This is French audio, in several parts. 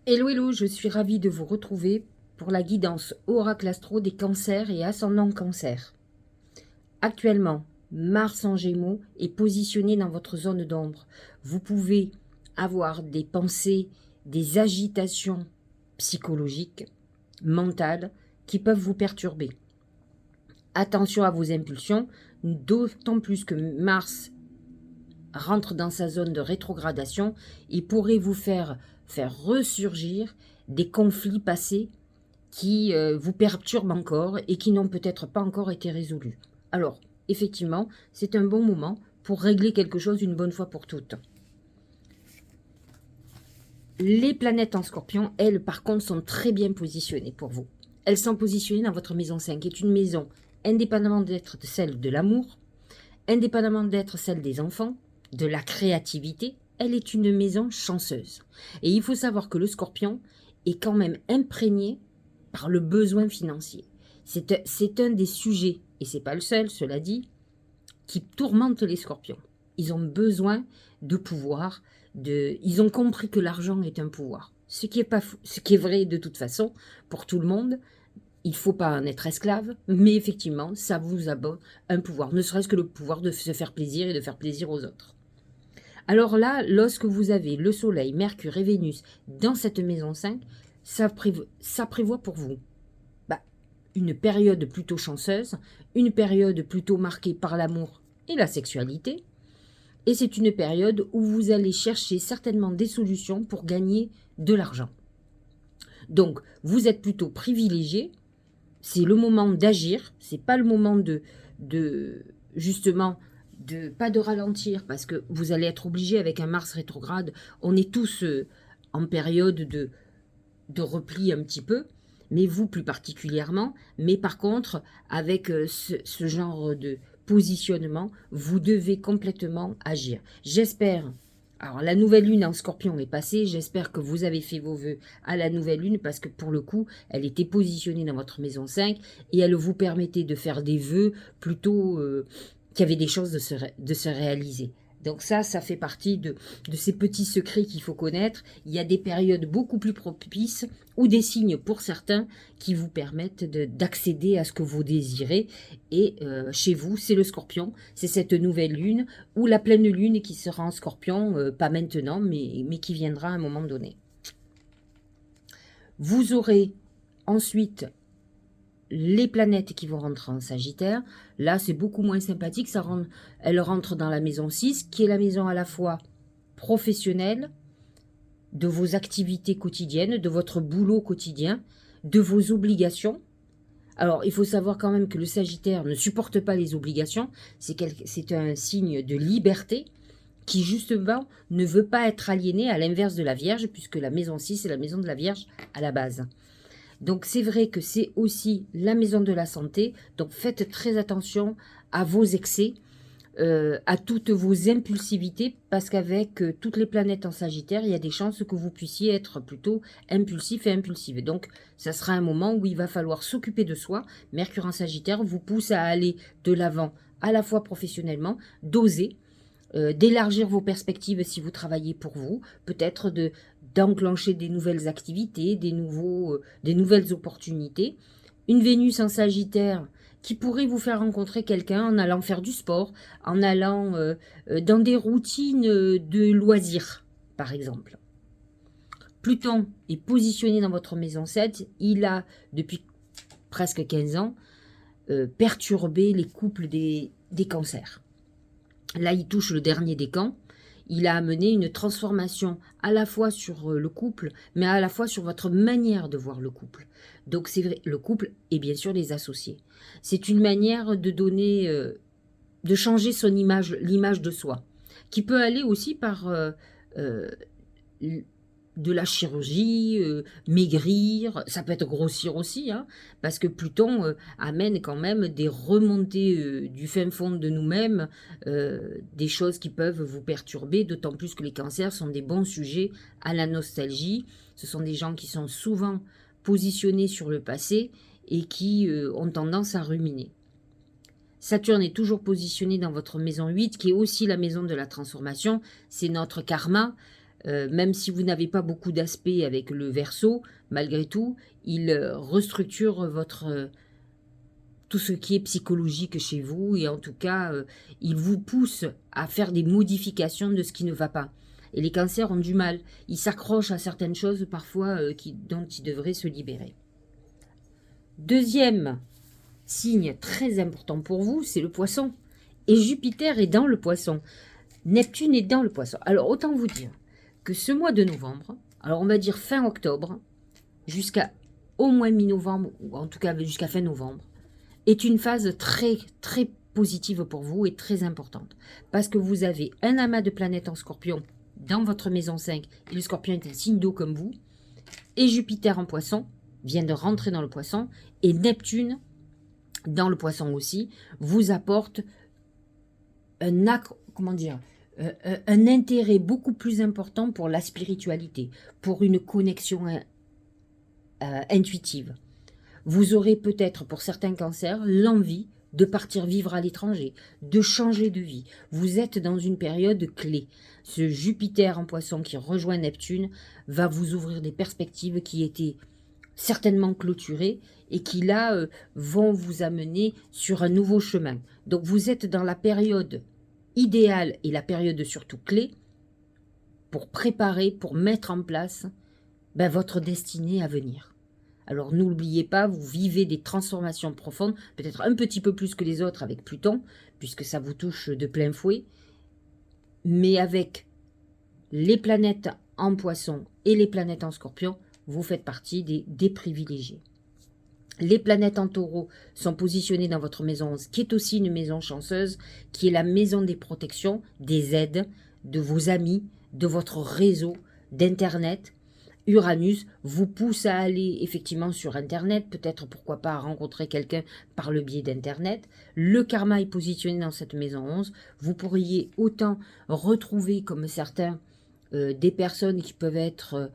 Hello, hello, je suis ravie de vous retrouver pour la guidance Oracle Astro des cancers et ascendant cancer. Actuellement, Mars en Gémeaux est positionné dans votre zone d'ombre. Vous pouvez avoir des pensées, des agitations psychologiques, mentales, qui peuvent vous perturber. Attention à vos impulsions, d'autant plus que Mars rentre dans sa zone de rétrogradation, il pourrait vous faire ressurgir des conflits passés qui vous perturbent encore et qui n'ont peut-être pas encore été résolus. Alors, effectivement, c'est un bon moment pour régler quelque chose une bonne fois pour toutes. Les planètes en Scorpion, elles, par contre, sont très bien positionnées pour vous. Elles sont positionnées dans votre maison 5, qui est une maison indépendamment d'être celle de l'amour, indépendamment d'être celle des enfants, de la créativité, elle est une maison chanceuse. Et il faut savoir que le Scorpion est quand même imprégné par le besoin financier. C'est un des sujets, et c'est pas le seul, cela dit, qui tourmente les Scorpions. Ils ont besoin de pouvoir, ils ont compris que l'argent est un pouvoir. Ce qui est vrai de toute façon pour tout le monde. Il ne faut pas en être esclave, mais effectivement, ça vous abonne un pouvoir, ne serait-ce que le pouvoir de se faire plaisir et de faire plaisir aux autres. Alors là, lorsque vous avez le Soleil, Mercure et Vénus dans cette maison 5, ça prévoit pour vous une période plutôt chanceuse, une période plutôt marquée par l'amour et la sexualité, et c'est une période où vous allez chercher certainement des solutions pour gagner de l'argent. Donc, vous êtes plutôt privilégié. C'est le moment d'agir, c'est pas le moment justement pas de ralentir, parce que vous allez être obligé avec un Mars rétrograde. On est tous en période de repli un petit peu, mais vous plus particulièrement. Mais par contre, avec ce genre de positionnement, vous devez complètement agir. J'espère. Alors, la nouvelle lune en Scorpion est passée. J'espère que vous avez fait vos vœux à la nouvelle lune, parce que pour le coup, elle était positionnée dans votre maison 5 et elle vous permettait de faire des vœux plutôt qui avaient des chances de se réaliser. Donc ça fait partie de ces petits secrets qu'il faut connaître. Il y a des périodes beaucoup plus propices ou des signes pour certains qui vous permettent d'accéder à ce que vous désirez. Et chez vous, c'est le Scorpion, c'est cette nouvelle lune ou la pleine lune qui sera en Scorpion, pas maintenant, mais qui viendra à un moment donné. Vous aurez ensuite les planètes qui vont rentrer en Sagittaire. Là, c'est beaucoup moins sympathique. Elle rentre dans la maison 6, qui est la maison à la fois professionnelle, de vos activités quotidiennes, de votre boulot quotidien, de vos obligations. Alors, il faut savoir quand même que le Sagittaire ne supporte pas les obligations. C'est un signe de liberté qui, justement, ne veut pas être aliéné, à l'inverse de la Vierge, puisque la maison 6 est la maison de la Vierge à la base. Donc, c'est vrai que c'est aussi la maison de la santé. Donc, faites très attention à vos excès, à toutes vos impulsivités, parce qu'avec toutes les planètes en Sagittaire, il y a des chances que vous puissiez être plutôt impulsif et impulsive. Donc, ça sera un moment où il va falloir s'occuper de soi. Mercure en Sagittaire vous pousse à aller de l'avant, à la fois professionnellement, d'oser, d'élargir vos perspectives si vous travaillez pour vous, peut-être d'enclencher des nouvelles activités, des nouvelles opportunités. Une Vénus en Sagittaire qui pourrait vous faire rencontrer quelqu'un en allant faire du sport, en allant dans des routines de loisirs, par exemple. Pluton est positionné dans votre maison 7. Il a, depuis presque 15 ans, perturbé les couples des cancers. Là, il touche le dernier décan. Il a amené une transformation à la fois sur le couple, mais à la fois sur votre manière de voir le couple. Donc c'est vrai, le couple et bien sûr les associés. C'est une manière de donner, de changer son image, l'image de soi, qui peut aller aussi par de la chirurgie, maigrir, ça peut être grossir aussi, hein, parce que Pluton amène quand même des remontées du fin fond de nous-mêmes, des choses qui peuvent vous perturber, d'autant plus que les cancers sont des bons sujets à la nostalgie. Ce sont des gens qui sont souvent positionnés sur le passé et qui ont tendance à ruminer. Saturne est toujours positionné dans votre maison 8, qui est aussi la maison de la transformation, c'est notre karma. Même si vous n'avez pas beaucoup d'aspect avec le Verseau, malgré tout, il restructure tout ce qui est psychologique chez vous, et en tout cas, il vous pousse à faire des modifications de ce qui ne va pas. Et les cancers ont du mal. Ils s'accrochent à certaines choses parfois dont ils devraient se libérer. Deuxième signe très important pour vous, c'est le Poisson. Et Jupiter est dans le Poisson. Neptune est dans le Poisson. Alors, autant vous dire que ce mois de novembre, alors on va dire fin octobre, jusqu'à au moins mi-novembre, ou en tout cas jusqu'à fin novembre, est une phase très, très positive pour vous et très importante. Parce que vous avez un amas de planètes en Scorpion dans votre maison 5, et le Scorpion est un signe d'eau comme vous, et Jupiter en Poisson vient de rentrer dans le Poisson, et Neptune dans le Poisson aussi vous apporte un intérêt beaucoup plus important pour la spiritualité, pour une connexion intuitive. Vous aurez peut-être, pour certains cancers, l'envie de partir vivre à l'étranger, de changer de vie. Vous êtes dans une période clé. Ce Jupiter en Poisson qui rejoint Neptune va vous ouvrir des perspectives qui étaient certainement clôturées et qui là vont vous amener sur un nouveau chemin. Donc vous êtes dans la période idéale et la période surtout clé pour préparer, pour mettre en place votre destinée à venir. Alors n'oubliez pas, vous vivez des transformations profondes, peut-être un petit peu plus que les autres avec Pluton, puisque ça vous touche de plein fouet, mais avec les planètes en Poisson et les planètes en Scorpion, vous faites partie des privilégiés. Les planètes en Taureau sont positionnées dans votre maison 11, qui est aussi une maison chanceuse, qui est la maison des protections, des aides, de vos amis, de votre réseau, d'Internet. Uranus vous pousse à aller effectivement sur Internet, peut-être pourquoi pas à rencontrer quelqu'un par le biais d'Internet. Le karma est positionné dans cette maison 11. Vous pourriez autant retrouver comme certains des personnes qui peuvent être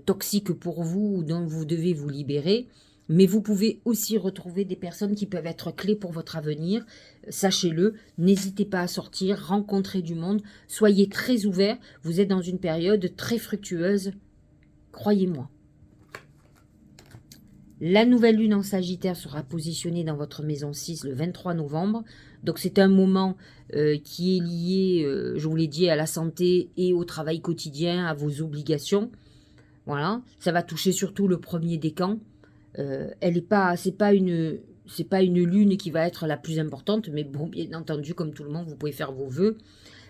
toxiques pour vous ou dont vous devez vous libérer. Mais vous pouvez aussi retrouver des personnes qui peuvent être clés pour votre avenir. Sachez-le, n'hésitez pas à sortir, rencontrer du monde. Soyez très ouverts, vous êtes dans une période très fructueuse. Croyez-moi. La nouvelle lune en Sagittaire sera positionnée dans votre maison 6 le 23 novembre. Donc c'est un moment qui est lié, je vous l'ai dit, à la santé et au travail quotidien, à vos obligations. Voilà, ça va toucher surtout le premier décan. C'est pas une lune qui va être la plus importante, mais bon, bien entendu, comme tout le monde, vous pouvez faire vos vœux.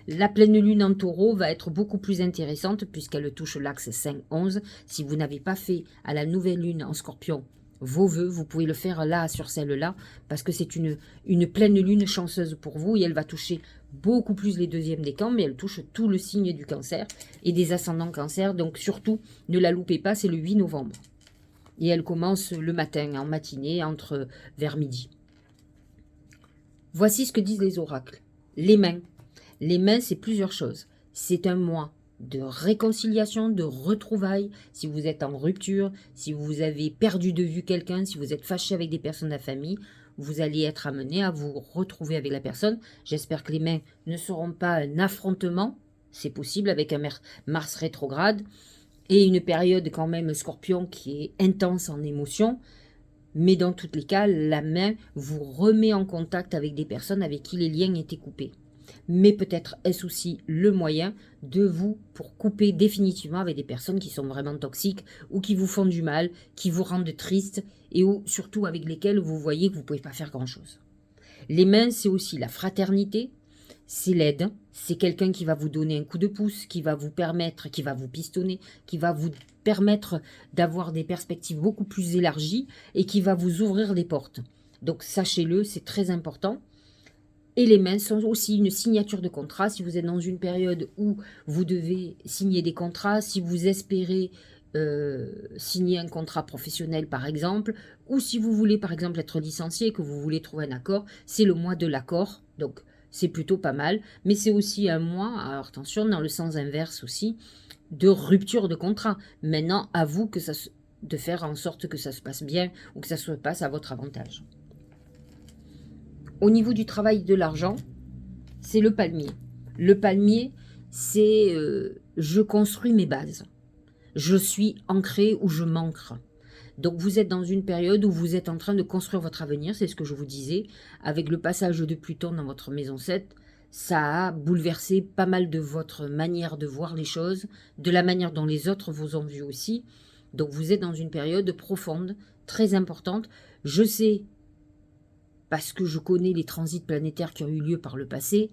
La pleine lune en Taureau va être beaucoup plus intéressante puisqu'elle touche l'axe 5-11. Si vous n'avez pas fait à la nouvelle lune en Scorpion vos vœux, vous pouvez le faire là sur celle-là parce que c'est une pleine lune chanceuse pour vous et elle va toucher beaucoup plus les deuxièmes décans, mais elle touche tout le signe du Cancer et des ascendants Cancer. Donc surtout, ne la loupez pas, c'est le 8 novembre. Et elle commence le matin, en matinée, vers midi. Voici ce que disent les oracles. Les mains. Les mains, c'est plusieurs choses. C'est un mois de réconciliation, de retrouvailles. Si vous êtes en rupture, si vous avez perdu de vue quelqu'un, si vous êtes fâché avec des personnes de la famille, vous allez être amené à vous retrouver avec la personne. J'espère que les mains ne seront pas un affrontement. C'est possible avec un Mars rétrograde et une période quand même Scorpion qui est intense en émotion. Mais dans tous les cas, la main vous remet en contact avec des personnes avec qui les liens étaient coupés. Mais peut-être est-ce aussi le moyen de vous pour couper définitivement avec des personnes qui sont vraiment toxiques ou qui vous font du mal, qui vous rendent triste et surtout avec lesquelles vous voyez que vous ne pouvez pas faire grand-chose. Les mains, c'est aussi la fraternité, c'est l'aide, c'est quelqu'un qui va vous donner un coup de pouce, qui va vous permettre, qui va vous pistonner, qui va vous permettre d'avoir des perspectives beaucoup plus élargies et qui va vous ouvrir des portes. Donc sachez-le, c'est très important. Et les mains sont aussi une signature de contrat. Si vous êtes dans une période où vous devez signer des contrats, si vous espérez signer un contrat professionnel par exemple, ou si vous voulez par exemple être licencié et que vous voulez trouver un accord, c'est le mois de l'accord. Donc c'est plutôt pas mal. Mais c'est aussi un mois, alors attention, dans le sens inverse aussi, de rupture de contrat. Maintenant, à vous de faire en sorte que ça se passe bien ou que ça se passe à votre avantage. Au niveau du travail de l'argent, c'est le palmier. Le palmier, c'est je construis mes bases. Je suis ancré ou je m'ancre. Donc vous êtes dans une période où vous êtes en train de construire votre avenir, c'est ce que je vous disais. Avec le passage de Pluton dans votre maison 7, ça a bouleversé pas mal de votre manière de voir les choses, de la manière dont les autres vous ont vu aussi. Donc vous êtes dans une période profonde, très importante. Je sais, parce que je connais les transits planétaires qui ont eu lieu par le passé,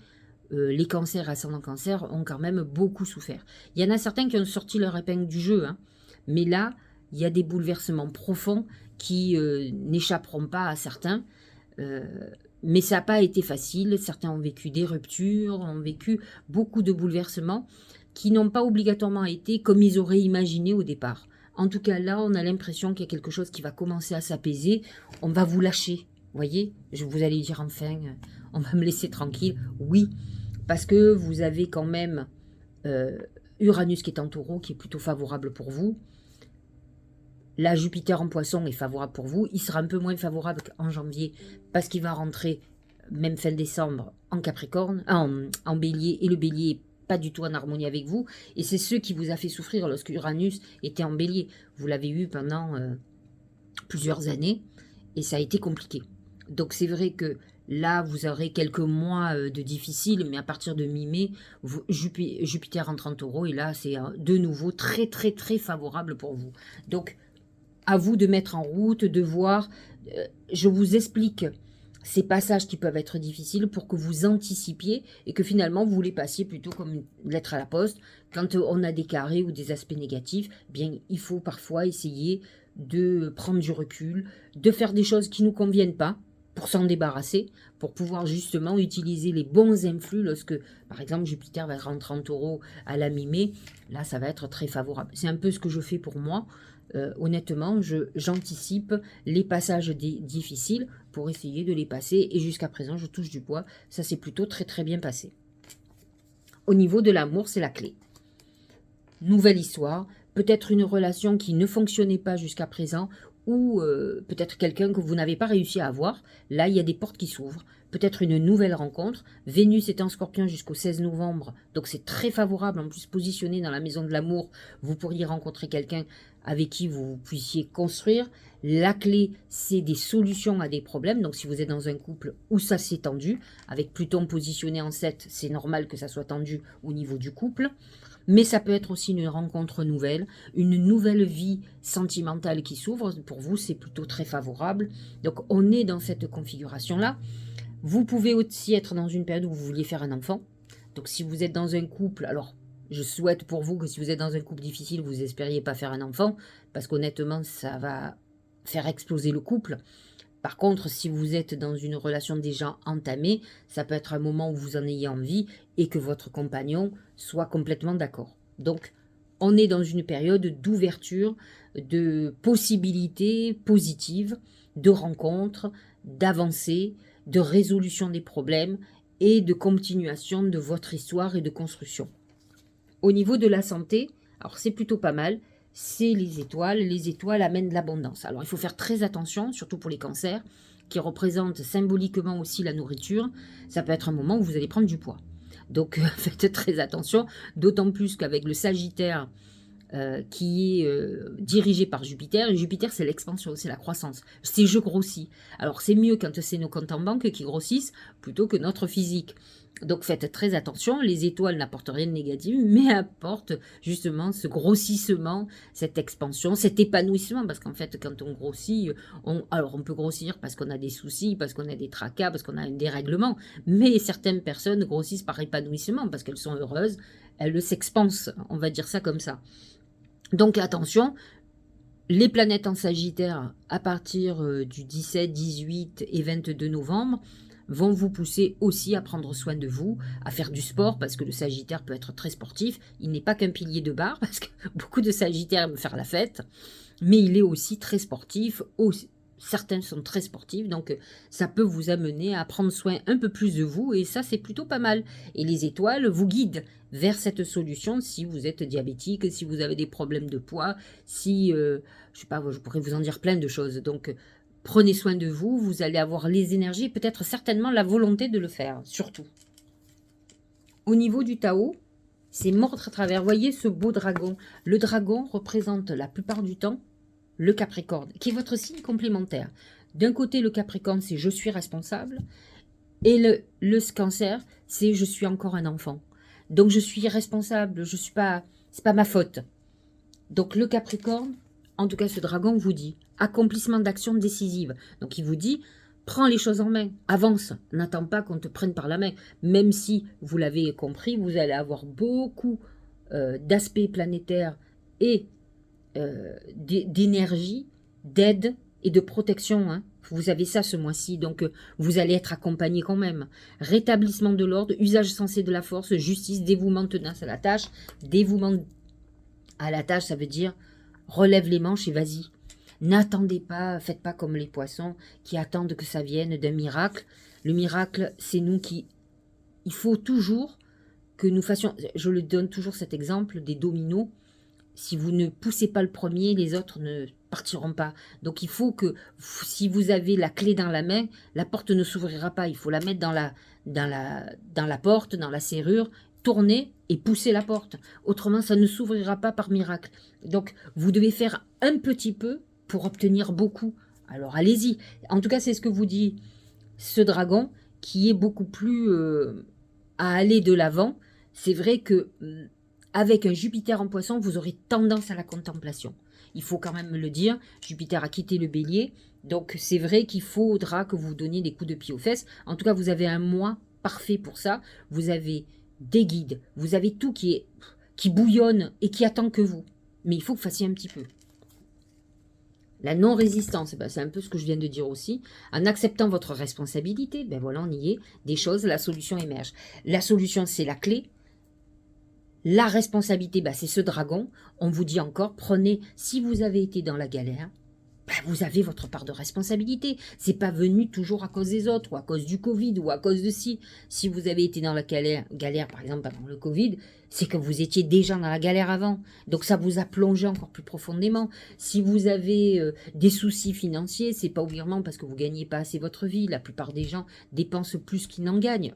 les cancers et ascendants cancer ont quand même beaucoup souffert. Il y en a certains qui ont sorti leur épingle du jeu, hein, mais là, il y a des bouleversements profonds qui n'échapperont pas à certains. Euh, mais ça n'a pas été facile. Certains ont vécu des ruptures, ont vécu beaucoup de bouleversements qui n'ont pas obligatoirement été comme ils auraient imaginé au départ. En tout cas, là, on a l'impression qu'il y a quelque chose qui va commencer à s'apaiser. On va vous lâcher. Voyez, vous allez dire enfin, on va me laisser tranquille. Oui, parce que vous avez quand même Uranus qui est en taureau, qui est plutôt favorable pour vous. Là, Jupiter en poisson est favorable pour vous. Il sera un peu moins favorable en janvier parce qu'il va rentrer, même fin décembre, en Capricorne, en bélier. Et le bélier n'est pas du tout en harmonie avec vous. Et c'est ce qui vous a fait souffrir lorsque Uranus était en bélier. Vous l'avez eu pendant plusieurs années et ça a été compliqué. Donc c'est vrai que là, vous aurez quelques mois de difficile, mais à partir de mi-mai, Jupiter entre en taureau et là, c'est de nouveau très, très, très favorable pour vous. Donc, à vous de mettre en route, de voir. Je vous explique ces passages qui peuvent être difficiles pour que vous anticipiez et que finalement vous les passiez plutôt comme une lettre à la poste. Quand on a des carrés ou des aspects négatifs, bien il faut parfois essayer de prendre du recul, de faire des choses qui ne nous conviennent pas pour s'en débarrasser, pour pouvoir justement utiliser les bons influx lorsque, par exemple, Jupiter va rentrer en taureau à la mi-mai. Là, ça va être très favorable. C'est un peu ce que je fais pour moi. Honnêtement, j'anticipe les passages difficiles pour essayer de les passer. Et jusqu'à présent, je touche du bois. Ça s'est plutôt très très bien passé. Au niveau de l'amour, c'est la clé. Nouvelle histoire. Peut-être une relation qui ne fonctionnait pas jusqu'à présent ou peut-être quelqu'un que vous n'avez pas réussi à avoir. Là, il y a des portes qui s'ouvrent. Peut-être une nouvelle rencontre. Vénus est en Scorpion jusqu'au 16 novembre, donc c'est très favorable. En plus, positionné dans la maison de l'amour, vous pourriez rencontrer quelqu'un avec qui vous puissiez construire. La clé, c'est des solutions à des problèmes. Donc, si vous êtes dans un couple où ça s'est tendu, avec Pluton positionné en 7, c'est normal que ça soit tendu au niveau du couple. Mais ça peut être aussi une rencontre nouvelle, une nouvelle vie sentimentale qui s'ouvre. Pour vous, c'est plutôt très favorable. Donc, on est dans cette configuration-là. Vous pouvez aussi être dans une période où vous vouliez faire un enfant. Donc, si vous êtes dans un couple, alors je souhaite pour vous que si vous êtes dans un couple difficile, vous n'espériez pas faire un enfant, parce qu'honnêtement, ça va faire exploser le couple. Par contre, si vous êtes dans une relation déjà entamée, ça peut être un moment où vous en ayez envie et que votre compagnon soit complètement d'accord. Donc, on est dans une période d'ouverture, de possibilités positives, de rencontres, d'avancées, de résolution des problèmes et de continuation de votre histoire et de construction. Au niveau de la santé, alors c'est plutôt pas mal, c'est les étoiles. Les étoiles amènent l'abondance. Alors il faut faire très attention, surtout pour les cancers, qui représentent symboliquement aussi la nourriture. Ça peut être un moment où vous allez prendre du poids. Donc faites très attention, d'autant plus qu'avec le Sagittaire qui est dirigé par Jupiter. Et Jupiter, c'est l'expansion, c'est la croissance. C'est je grossis. Alors, c'est mieux quand c'est nos comptes en banque qui grossissent plutôt que notre physique. Donc, faites très attention. Les étoiles n'apportent rien de négatif, mais apportent justement ce grossissement, cette expansion, cet épanouissement. Parce qu'en fait, quand on grossit, alors on peut grossir parce qu'on a des soucis, parce qu'on a des tracas, parce qu'on a un dérèglement. Mais certaines personnes grossissent par épanouissement parce qu'elles sont heureuses. Elles s'expansent, on va dire ça comme ça. Donc attention, les planètes en Sagittaire, à partir du 17, 18 et 22 novembre, vont vous pousser aussi à prendre soin de vous, à faire du sport, parce que le Sagittaire peut être très sportif. Il n'est pas qu'un pilier de bar, parce que beaucoup de Sagittaires aiment faire la fête, mais il est aussi très sportif. Certains sont très sportifs, donc ça peut vous amener à prendre soin un peu plus de vous, et ça, c'est plutôt pas mal. Et les étoiles vous guident vers cette solution si vous êtes diabétique, si vous avez des problèmes de poids, si, je sais pas, je pourrais vous en dire plein de choses. Donc, prenez soin de vous, vous allez avoir les énergies, peut-être certainement la volonté de le faire, surtout. Au niveau du Tao, C'est mordre à travers. Voyez ce beau dragon. Le dragon représente la plupart du temps le Capricorne, qui est votre signe complémentaire. D'un côté, le Capricorne, c'est je suis responsable. Et le Cancer, c'est je suis encore un enfant. Donc je suis responsable, je suis pas, c'est pas ma faute. Donc le Capricorne, en tout cas ce dragon vous dit accomplissement d'actions décisives. Donc il vous dit prends les choses en main, avance, n'attends pas qu'on te prenne par la main. Même si vous l'avez compris, vous allez avoir beaucoup d'aspects planétaires et d'énergie, d'aide et de protection. Hein. Vous avez ça ce mois-ci, donc vous allez être accompagné quand même. Rétablissement de l'ordre, usage sensé de la force, justice, dévouement, tenace à la tâche. Dévouement à la tâche, ça veut dire relève les manches et vas-y. N'attendez pas, faites pas comme les poissons qui attendent que ça vienne d'un miracle. Le miracle, c'est nous qui... Il faut toujours que nous fassions... Je le donne toujours cet exemple des dominos. Si vous ne poussez pas le premier, les autres ne partiront pas. Donc il faut que, si vous avez la clé dans la main, la porte ne s'ouvrira pas. Il faut la mettre dans la porte, dans la serrure, tourner et pousser la porte. Autrement, ça ne s'ouvrira pas par miracle. Donc vous devez faire un petit peu pour obtenir beaucoup. Alors allez-y. En tout cas, c'est ce que vous dit ce dragon, qui est beaucoup plus à aller de l'avant. C'est vrai que... avec un Jupiter en poisson, vous aurez tendance à la contemplation. Il faut quand même le dire, Jupiter a quitté le bélier, donc c'est vrai qu'il faudra que vous donniez des coups de pied aux fesses. En tout cas, vous avez un mois parfait pour ça. Vous avez des guides, vous avez tout qui bouillonne et qui attend que vous. Mais il faut que vous fassiez un petit peu. La non-résistance, ben c'est un peu ce que je viens de dire aussi. En acceptant votre responsabilité, ben voilà, on y est. Des choses, la solution émerge. La solution, c'est la clé. La responsabilité, bah, c'est ce dragon. On vous dit encore, prenez, si vous avez été dans la galère, bah, vous avez votre part de responsabilité. C'est pas venu toujours à cause des autres, ou à cause du Covid, ou à cause de ci. Si vous avez été dans la galère par exemple, pendant le Covid, c'est que vous étiez déjà dans la galère avant. Donc ça vous a plongé encore plus profondément. Si vous avez des soucis financiers, c'est pas obligatoirement parce que vous gagnez pas assez votre vie. La plupart des gens dépensent plus qu'ils n'en gagnent.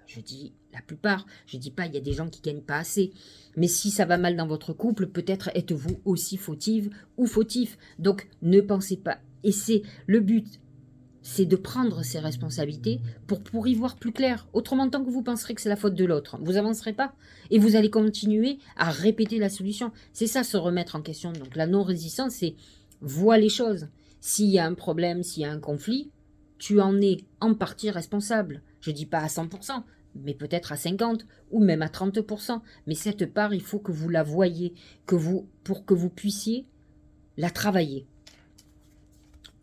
Je dis la plupart, je dis pas il y a des gens qui gagnent pas assez. Mais si ça va mal dans votre couple, peut-être êtes-vous aussi fautive ou fautif. Donc ne pensez pas. Et c'est le but, c'est de prendre ses responsabilités pour y voir plus clair. Autrement, tant que vous penserez que c'est la faute de l'autre, vous avancerez pas. Et vous allez continuer à répéter la solution. C'est ça, se remettre en question. Donc la non-résistance, c'est vois les choses. S'il y a un problème, s'il y a un conflit, tu en es en partie responsable. Je ne dis pas à 100%, mais peut-être à 50% ou même à 30%. Mais cette part, il faut que vous la voyiez, pour que vous puissiez la travailler.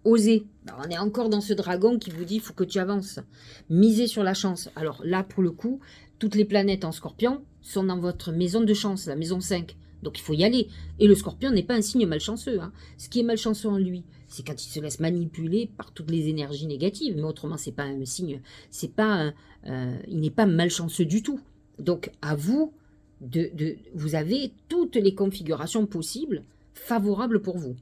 Osez. On est encore dans ce dragon qui vous dit il faut que tu avances. Misez sur la chance. Alors là, pour le coup, toutes les planètes en scorpion sont dans votre maison de chance, la maison 5. Donc il faut y aller. Et le scorpion n'est pas un signe malchanceux. Hein. Ce qui est malchanceux en lui, c'est quand il se laisse manipuler par toutes les énergies négatives. Mais autrement, c'est pas un signe. Il n'est pas malchanceux du tout. Donc à vous, vous avez toutes les configurations possibles favorables pour vous.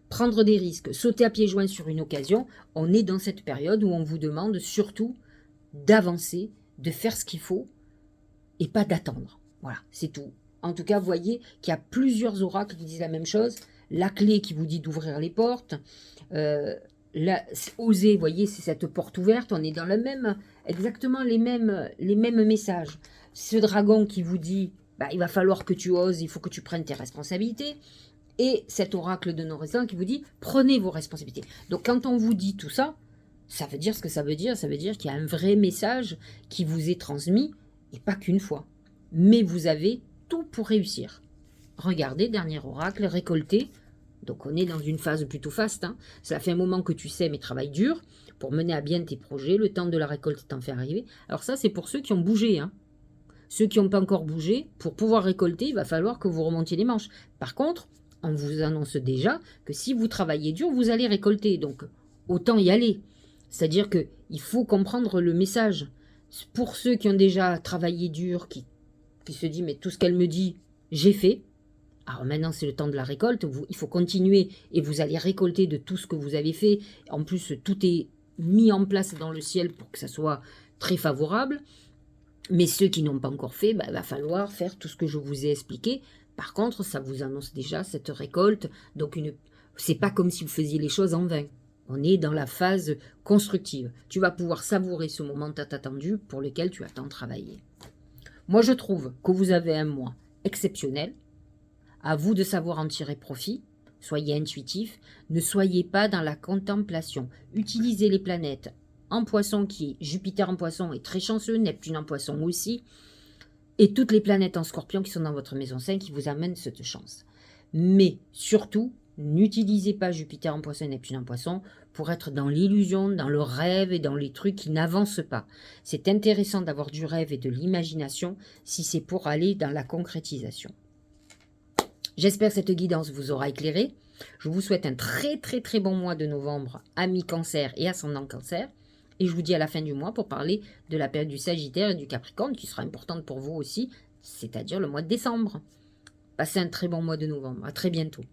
Prendre des risques, sauter à pieds joints sur une occasion, on est dans cette période où on vous demande surtout d'avancer, de faire ce qu'il faut et pas d'attendre. Voilà, c'est tout. En tout cas, vous voyez qu'il y a plusieurs oracles qui disent la même chose. La clé qui vous dit d'ouvrir les portes. Oser, vous voyez, c'est cette porte ouverte. On est dans exactement les mêmes messages. Ce dragon qui vous dit, il va falloir que tu oses, il faut que tu prennes tes responsabilités. Et cet oracle de non-résistance qui vous dit, prenez vos responsabilités. Donc quand on vous dit tout ça, ça veut dire ce que ça veut dire. Ça veut dire qu'il y a un vrai message qui vous est transmis, et pas qu'une fois. Mais vous avez tout pour réussir. Regardez, dernier oracle, récolter. Donc on est dans une phase plutôt faste. Hein. Ça fait un moment que tu sais, mais travaille dur pour mener à bien tes projets. Le temps de la récolte t'en fait arriver. Alors ça, c'est pour ceux qui ont bougé. Hein. Ceux qui n'ont pas encore bougé, pour pouvoir récolter, il va falloir que vous remontiez les manches. Par contre, on vous annonce déjà que si vous travaillez dur, vous allez récolter. Donc, autant y aller. C'est-à-dire qu'il faut comprendre le message. Pour ceux qui ont déjà travaillé dur, qui se disent, mais tout ce qu'elle me dit, j'ai fait. Alors maintenant, c'est le temps de la récolte. Il faut continuer et vous allez récolter de tout ce que vous avez fait. En plus, tout est mis en place dans le ciel pour que ça soit très favorable. Mais ceux qui n'ont pas encore fait, il va falloir faire tout ce que je vous ai expliqué. Par contre, ça vous annonce déjà cette récolte. Donc, c'est pas comme si vous faisiez les choses en vain. On est dans la phase constructive. Tu vas pouvoir savourer ce moment tant attendu pour lequel tu as tant travaillé. Moi, je trouve que vous avez un mois exceptionnel. À vous de savoir en tirer profit. Soyez intuitif. Ne soyez pas dans la contemplation. Utilisez les planètes en poisson, qui est Jupiter en poisson est très chanceux, Neptune en poisson aussi, et toutes les planètes en scorpion qui sont dans votre maison 5 qui vous amènent cette chance. Mais surtout, n'utilisez pas Jupiter en poisson et Neptune en poisson pour être dans l'illusion, dans le rêve et dans les trucs qui n'avancent pas. C'est intéressant d'avoir du rêve et de l'imagination si c'est pour aller dans la concrétisation. J'espère que cette guidance vous aura éclairé. Je vous souhaite un très très très bon mois de novembre, amis cancer et ascendant cancer. Et je vous dis à la fin du mois pour parler de la période du Sagittaire et du Capricorne qui sera importante pour vous aussi, c'est-à-dire le mois de décembre. Passez un très bon mois de novembre. À très bientôt.